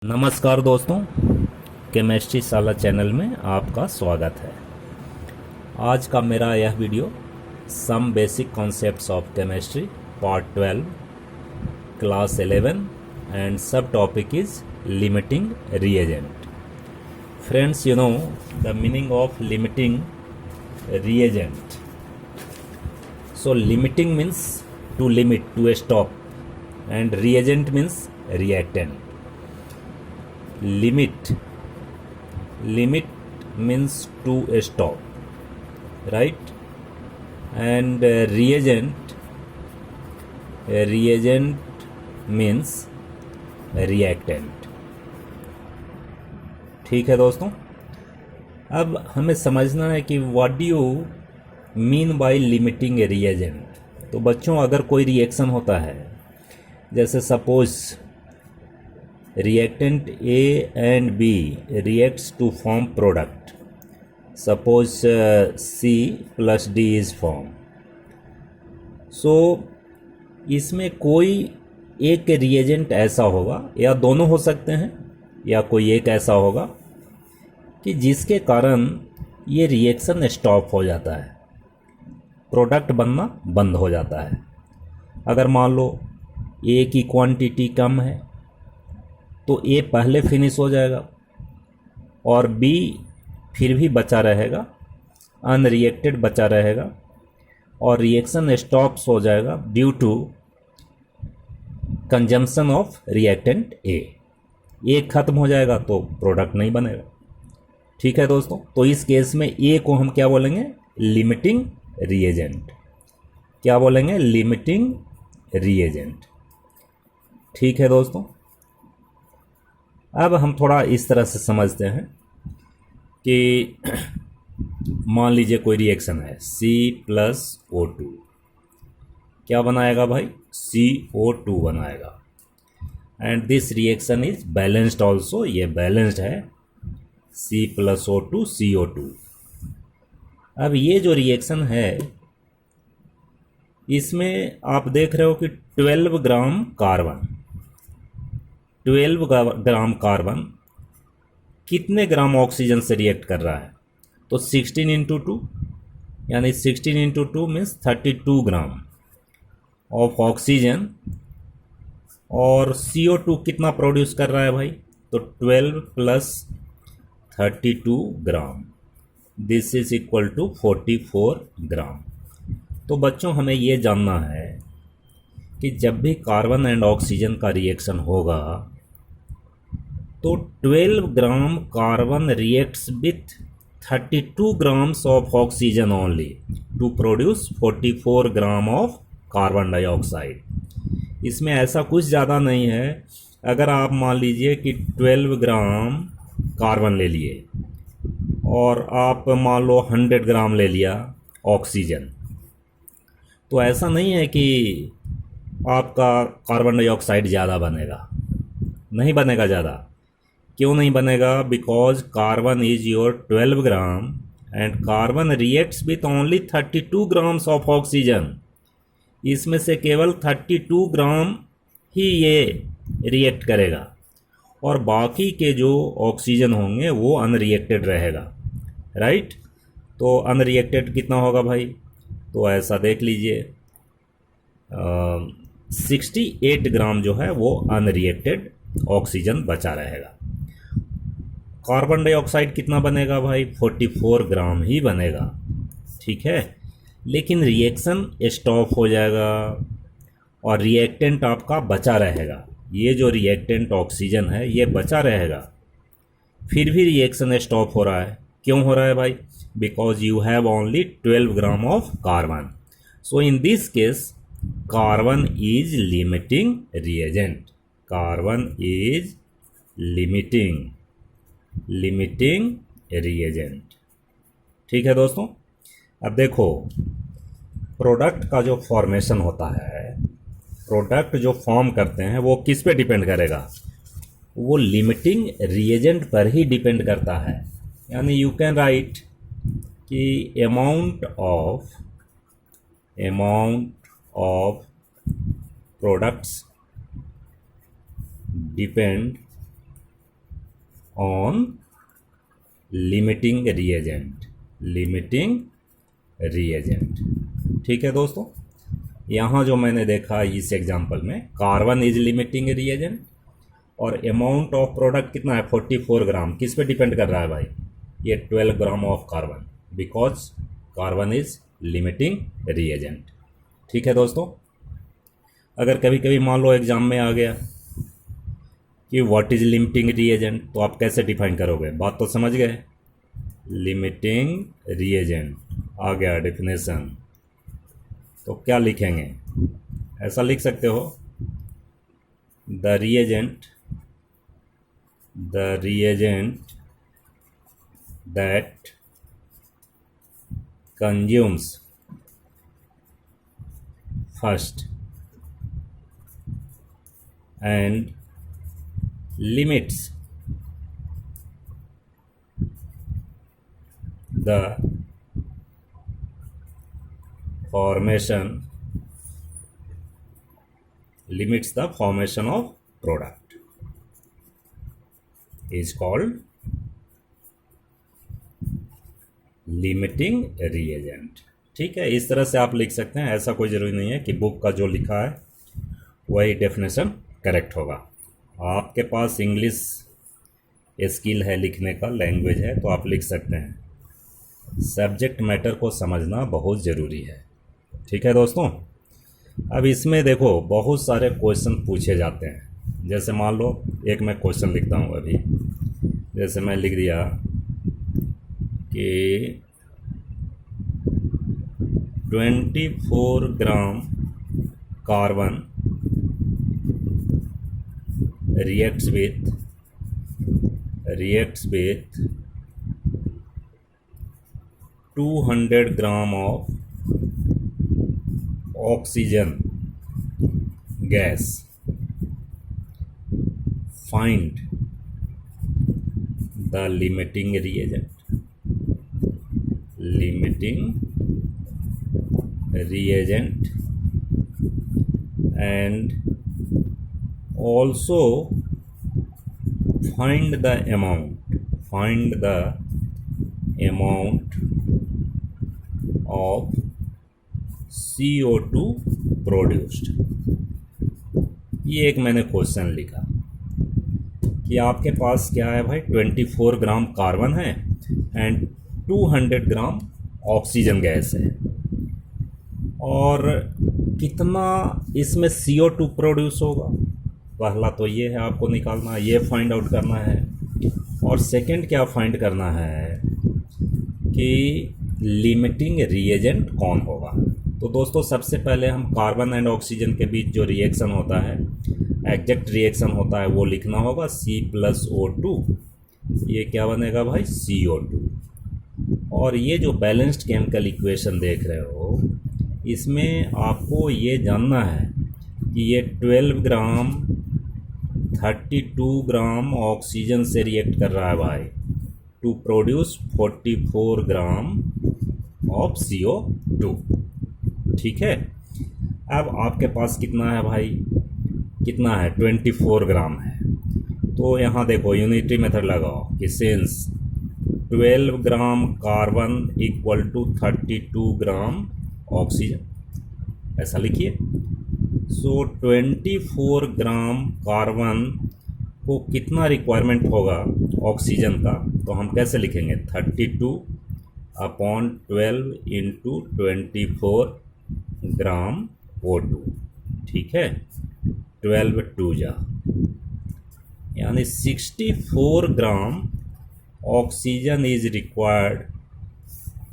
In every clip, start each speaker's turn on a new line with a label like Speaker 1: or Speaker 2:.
Speaker 1: नमस्कार दोस्तों, केमिस्ट्री शाला चैनल में आपका स्वागत है। आज का मेरा यह video some basic concepts of chemistry part 12 class 11 and sub topic is limiting reagent. Friends, you know the meaning of limiting reagent. So limiting means to limit, to stop, and reagent means reactant. Limit means to stop, right? And reagent means reactant. ठीक है दोस्तों, अब हमें समझना है कि what do you mean by limiting a reagent. तो बच्चों, अगर कोई रिएक्शन होता है, जैसे suppose reactant A and B reacts to form product, suppose C plus D is form. So इसमें कोई एक रिएजेंट ऐसा होगा, या दोनों हो सकते हैं, या कोई एक ऐसा होगा कि जिसके कारण ये रिएक्शन स्टॉप हो जाता है, प्रोडक्ट बनना बंद हो जाता है। अगर मान लो ए की क्वांटिटी कम है तो ए पहले फिनिश हो जाएगा और बी फिर भी बचा रहेगा, अनरिएक्टेड बचा रहेगा, और रिएक्शन स्टॉप्स हो जाएगा due to consumption of reactant A खत्म हो जाएगा तो प्रोडक्ट नहीं बनेगा। ठीक है दोस्तों, तो इस केस में ए को हम क्या बोलेंगे? Limiting reagent. क्या बोलेंगे? Limiting reagent. ठीक है दोस्तों, अब हम थोड़ा इस तरह से समझते हैं कि मान लीजिए कोई रिएक्शन है C+O2, क्या बनाएगा भाई? CO2 बनाएगा। And this reaction is balanced also, ये बैलेंस्ड है, C+O2 CO2। अब ये जो रिएक्शन है, इसमें आप देख रहे हो कि 12 ग्राम कार्बन, 12 ग्राम कार्बन कितने ग्राम ऑक्सीजन से रिएक्ट कर रहा है? तो 16 इंटू 2, यानी 16 into 2 means 32 gram of oxygen. और CO2 कितना प्रोड्यूस कर रहा है भाई? तो 12 plus 32 gram, this is equal to 44 gram. तो बच्चों, हमें ये जानना है कि जब भी कार्बन एंड ऑक्सीजन का रिएक्शन होगा तो 12 gram carbon reacts with 32 grams of oxygen only to produce 44 gram of carbon dioxide. इसमें ऐसा कुछ ज़्यादा नहीं है। अगर आप मान लीजिए कि 12 ग्राम कार्बन ले लिए और आप मान लो 100 ग्राम ले लिया ऑक्सीजन, तो ऐसा नहीं है कि आपका कार्बन डाइऑक्साइड ज़्यादा बनेगा। नहीं बनेगा ज़्यादा। क्यों नहीं बनेगा? Because carbon is your 12 gram and carbon reacts with only 32 grams of oxygen. इसमें से केवल 32 ग्राम ही ये रिएक्ट करेगा और बाकी के जो ऑक्सीजन होंगे वो अनरिएक्टेड रहेगा, राइट? तो अनरिएक्टेड कितना होगा भाई? तो ऐसा देख लीजिए, 68 ग्राम जो है वो अनरिएक्टेड ऑक्सीजन बचा रहेगा। कार्बन डाइऑक्साइड कितना बनेगा भाई? 44 ग्राम ही बनेगा। ठीक है, लेकिन रिएक्शन स्टॉप हो जाएगा और रिएक्टेंट आपका बचा रहेगा। ये जो रिएक्टेंट ऑक्सीजन है ये बचा रहेगा, फिर भी रिएक्शन स्टॉप हो रहा है। क्यों हो रहा है भाई? Because you have only 12 gram of carbon. So in this case carbon is limiting reagent. Carbon is limiting reagent. ठीक है दोस्तों, अब देखो, प्रोडक्ट का जो फॉर्मेशन होता है, प्रोडक्ट जो फॉर्म करते हैं वो किस पे डिपेंड करेगा? वो लिमिटिंग रिएजेंट पर ही डिपेंड करता है। यानी यू कैन राइट कि amount of products depend on limiting reagent. ठीक है दोस्तों, यहाँ जो मैंने देखा इस एग्जांपल में कार्बन इज लिमिटिंग रिएजेंट और अमाउंट ऑफ प्रोडक्ट कितना है 44 ग्राम, किस पे डिपेंड कर रहा है भाई, ये 12 ग्राम of carbon, because carbon is limiting reagent. ठीक है दोस्तों, अगर कभी कभी मान लो एग्जाम में आ गया कि व्हाट इज लिमिटिंग रिएजेंट, तो आप कैसे डिफाइन करोगे, बात तो समझ गए। लिमिटिंग रिएजेंट आ गया डेफिनेशन, तो क्या लिखेंगे, ऐसा लिख सकते हो, the reagent that consumes first and limits the formation of product is called limiting reagent. ठीक है, इस तरह से आप लिख सकते हैं, ऐसा कोई ज़रूरी नहीं है कि बुक का जो लिखा है वही डेफिनेशन करेक्ट होगा। आपके पास इंग्लिश स्किल है, लिखने का लैंग्वेज है, तो आप लिख सकते हैं। सब्जेक्ट मैटर को समझना बहुत ज़रूरी है। ठीक है दोस्तों, अब इसमें देखो बहुत सारे क्वेश्चन पूछे जाते हैं। जैसे मान लो एक मैं क्वेश्चन लिखता हूँ अभी, जैसे मैं लिख दिया कि 24 gram carbon reacts with 200 gram of oxygen gas. Find the limiting reagent and also find the amount of CO2 produced। ये एक मैंने क्वेश्चन लिखा कि आपके पास क्या है भाई, 24 ग्राम कार्बन है एंड 200 ग्राम ऑक्सीजन गैस है, और कितना इसमें CO2 प्रोड्यूस होगा। पहला तो ये है आपको निकालना, ये फाइंड आउट करना है, और सेकंड क्या फाइंड करना है कि लिमिटिंग रिएजेंट कौन होगा। तो दोस्तों सबसे पहले हम कार्बन एंड ऑक्सीजन के बीच जो रिएक्शन होता है, एग्जैक्ट रिएक्शन होता है, वो लिखना होगा C+O2। ये क्या बनेगा भाई, CO2। और ये जो बैलेंस्ड केमिकल इक्वेशन देख रहे हो, इसमें आपको ये जानना है कि ये 12 ग्राम 32 ग्राम ऑक्सीजन से रिएक्ट कर रहा है भाई, to produce 44 gram of CO2। ठीक है, अब आपके पास कितना है भाई, कितना है, 24 ग्राम है। तो यहाँ देखो यूनिटरी मेथड लगाओ कि since 12 gram carbon equal to 32 gram oxygen, ऐसा लिखिए। सो 24 ग्राम कार्बन को कितना रिक्वायरमेंट होगा ऑक्सीजन का, तो हम कैसे लिखेंगे, 32/12 इंटू 24 ग्राम O2। ठीक है, 12 2 जा, यानी 64 gram oxygen is required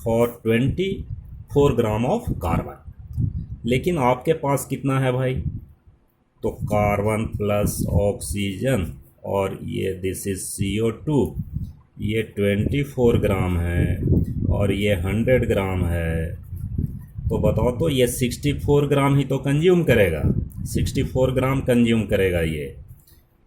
Speaker 1: for 24 gram of carbon. लेकिन आपके पास कितना है भाई, तो कार्बन प्लस ऑक्सीजन और ये दिस इज CO2, ये 24 ग्राम है और ये 100 ग्राम है। तो बताओ तो ये 64 ग्राम ही तो कंज्यूम करेगा, 64 ग्राम कंज्यूम करेगा ये,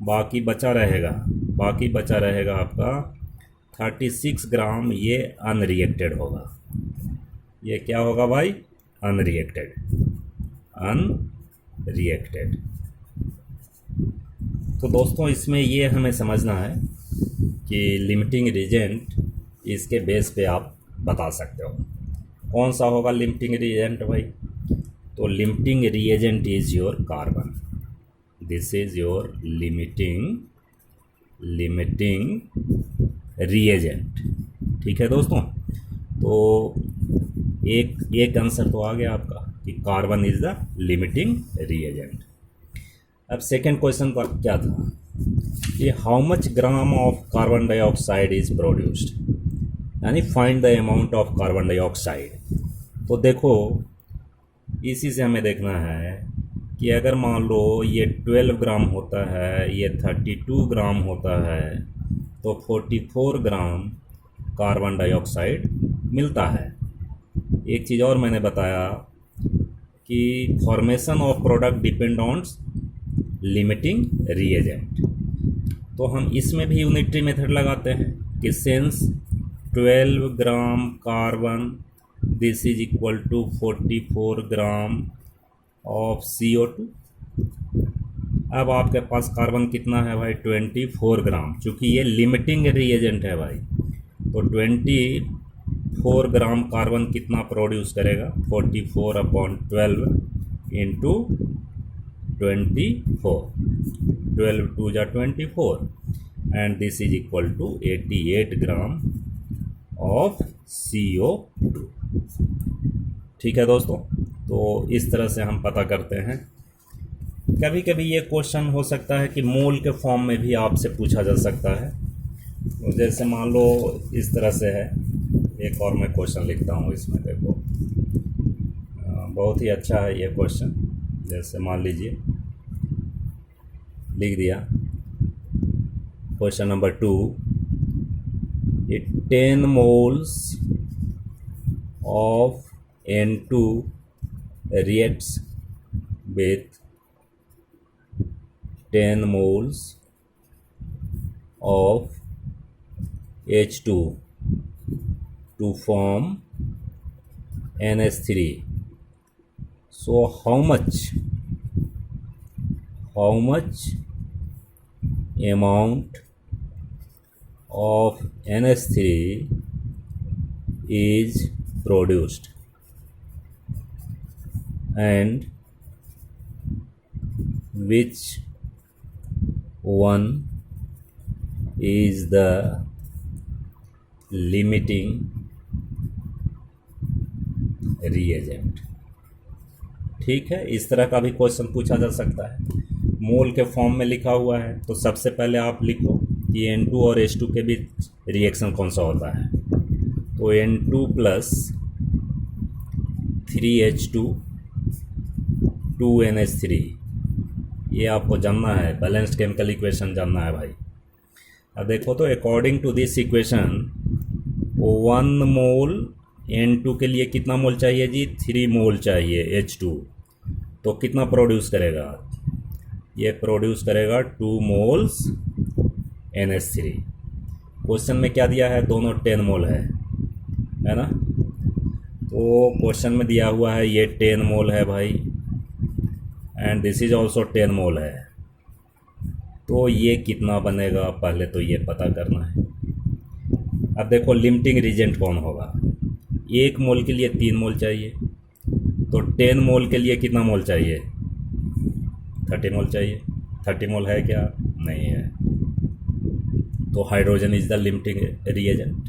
Speaker 1: बाकी बचा रहेगा आपका 36 ग्राम, ये अनरिएक्टेड होगा। ये क्या होगा भाई, अनरिएक्टेड। तो दोस्तों इसमें ये हमें समझना है कि लिमिटिंग रिएजेंट इसके बेस पे आप बता सकते हो। कौन सा होगा लिमिटिंग रिएजेंट भाई? तो limiting reagent is your carbon. This is your limiting reagent. ठीक है दोस्तों, तो एक आंसर तो आ गया आपका कि carbon is the limiting reagent. अब सेकेंड क्वेश्चन का क्या था कि how much gram of carbon dioxide is produced, यानी find the amount of carbon dioxide. तो देखो इसी से हमें देखना है कि अगर मान लो ये 12 ग्राम होता है, ये 32 ग्राम होता है, तो 44 ग्राम कार्बन डाइऑक्साइड मिलता है। एक चीज़ और मैंने बताया कि formation of product depend on limiting reagent. तो हम इसमें भी यूनिटरी मेथड लगाते हैं कि since 12 gram carbon this is equal to 44 gram of CO2। अब आपके पास कार्बन कितना है भाई? 24 ग्राम। चूँकि ये लिमिटिंग रिएजेंट है भाई, तो 24 ग्राम कार्बन कितना प्रोड्यूस करेगा? 44/12 इंटू 24, 12 2 जा 24, and this is equal to 88 gram of CO2। ठीक है दोस्तों, तो इस तरह से हम पता करते हैं। कभी कभी ये क्वेश्चन हो सकता है कि मोल के फॉर्म में भी आपसे पूछा जा सकता है। तो जैसे मान लो इस तरह से है, एक और मैं क्वेश्चन लिखता हूँ इसमें, देखो बहुत ही अच्छा है ये क्वेश्चन। जैसे मान लीजिए लिख दिया question number 2, 10 moles of N2 reacts with 10 moles of H2 to form NH3. So how much amount of NH3 is produced, and which one is the limiting reagent। ठीक है, इस तरह का भी क्वेश्चन पूछा जा सकता है। मोल के फॉर्म में लिखा हुआ है, तो सबसे पहले आप लिखो कि N2 और H2 के बीच रिएक्शन कौन सा होता है। तो N2 प्लस 3H2 2NH3, ये आपको जानना है, बैलेंस्ड केमिकल इक्वेशन जानना है भाई। अब देखो तो according to this equation 1 mole N2 के लिए कितना मोल चाहिए जी? 3 मोल चाहिए H2, तो कितना प्रोड्यूस करेगा? ये प्रोड्यूस करेगा 2 मोल्स NH3। क्वेश्चन में क्या दिया है? दोनों 10 मोल है ना। तो क्वेश्चन में दिया हुआ है ये 10 मोल है भाई, एंड दिस इज ऑल्सो 10 मोल है। तो ये कितना बनेगा? पहले तो ये पता करना है। अब देखो लिमिटिंग रिएजेंट कौन होगा? 1 मोल के लिए 3 मोल चाहिए, तो 10 मोल के लिए कितना मोल चाहिए? 30 मोल चाहिए। 30 मोल है क्या? नहीं है। तो hydrogen is the limiting reagent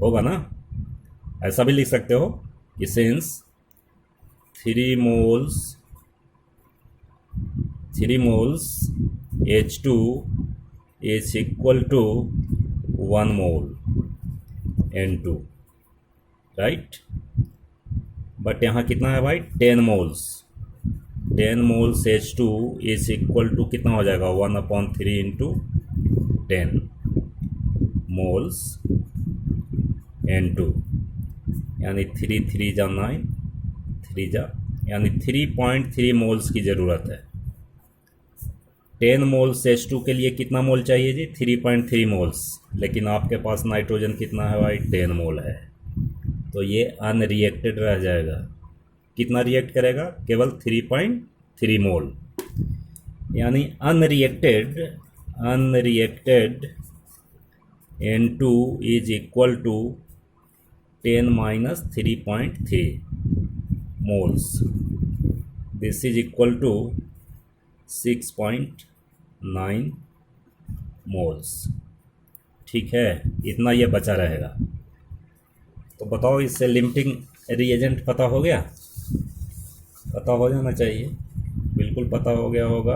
Speaker 1: होगा ना। ऐसा भी लिख सकते हो कि since 3 moles H2 is equal to 1 mole N2, right. But यहाँ कितना है भाई? 10 moles. 10 moles H2 is equal to कितना हो जाएगा? 1/3 इंटू 10 मोल्स N2, यानी 3 3 जा 9, 3 जा, यानी 3.3 मोल्स की ज़रूरत है। 10 मोल्स H2 के लिए कितना मोल चाहिए जी? 3.3 मोल्स। लेकिन आपके पास नाइट्रोजन कितना है भाई? 10 मोल है, तो ये अनरिएक्टेड रह जाएगा। कितना रिएक्ट करेगा? केवल 3.3 मोल, यानी unreacted N2 is equal to 10 minus 3.3 moles. This is equal to 6.9 moles. ठीक है, इतना ये बचा रहेगा। तो बताओ, इससे लिमिटिंग रिएजेंट पता हो गया? पता हो जाना चाहिए, बिल्कुल पता हो गया होगा।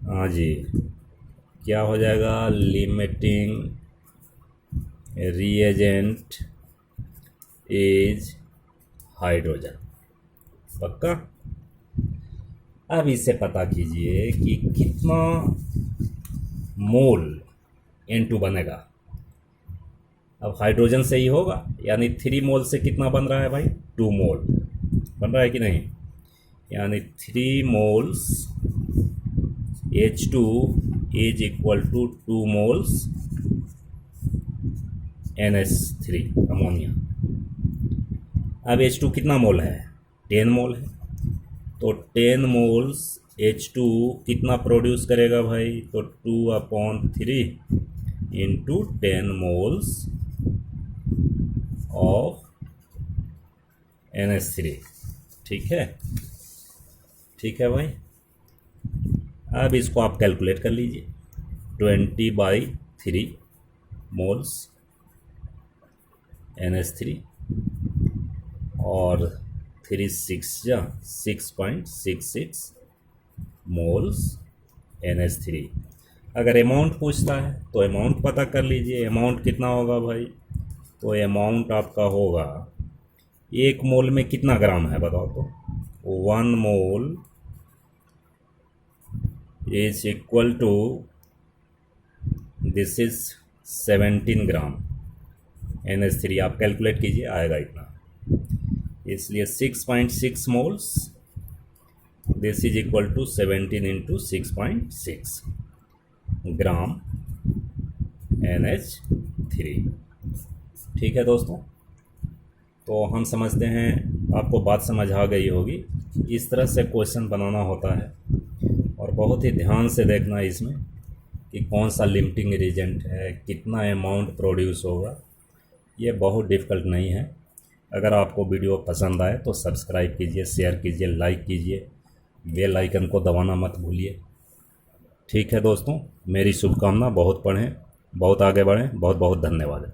Speaker 1: हाँ जी, क्या हो जाएगा? Limiting reagent is hydrogen. पक्का? अब इससे पता कीजिए कि कितना मोल N2 बनेगा। अब हाइड्रोजन से ही होगा, यानी 3 मोल से कितना बन रहा है भाई? 2 मोल बन रहा है कि नहीं? यानी 3 moles H2 is equal to 2 moles NH3 ammonia. अब H2 कितना मोल है? 10 मोल है। तो 10 मोल्स H2 कितना प्रोड्यूस करेगा भाई? तो 2/3 इंटू 10 मोल्स ऑफ NH3। ठीक है, ठीक है भाई। अब इसको आप कैलकुलेट कर लीजिए। 20/3 मोल्स NH3 और 6.66 मोल्स NH3। अगर अमाउंट पूछता है तो अमाउंट पता कर लीजिए। अमाउंट कितना होगा भाई? तो अमाउंट आपका होगा, 1 मोल में कितना ग्राम है बताओ तो? 1 mole is equal to, this is 17 gram NH3। आप कैलकुलेट कीजिए, आएगा इतना। इसलिए 6.6 moles, this is equal to 17 into 6.6 gram NH3। ठीक है दोस्तों, तो हम समझते हैं आपको बात समझ आ गई होगी। इस तरह से क्वेश्चन बनाना होता है और बहुत ही ध्यान से देखना है इसमें कि कौन सा लिमिटिंग रिएजेंट है, कितना अमाउंट प्रोड्यूस होगा। ये बहुत डिफ़िकल्ट नहीं है। अगर आपको वीडियो पसंद आए तो सब्सक्राइब कीजिए, शेयर कीजिए, लाइक कीजिए, बेल आइकन को दबाना मत भूलिए। ठीक है दोस्तों, मेरी शुभकामना बहुत पढ़ें, बहुत आगे बढ़ें। बहुत बहुत धन्यवाद।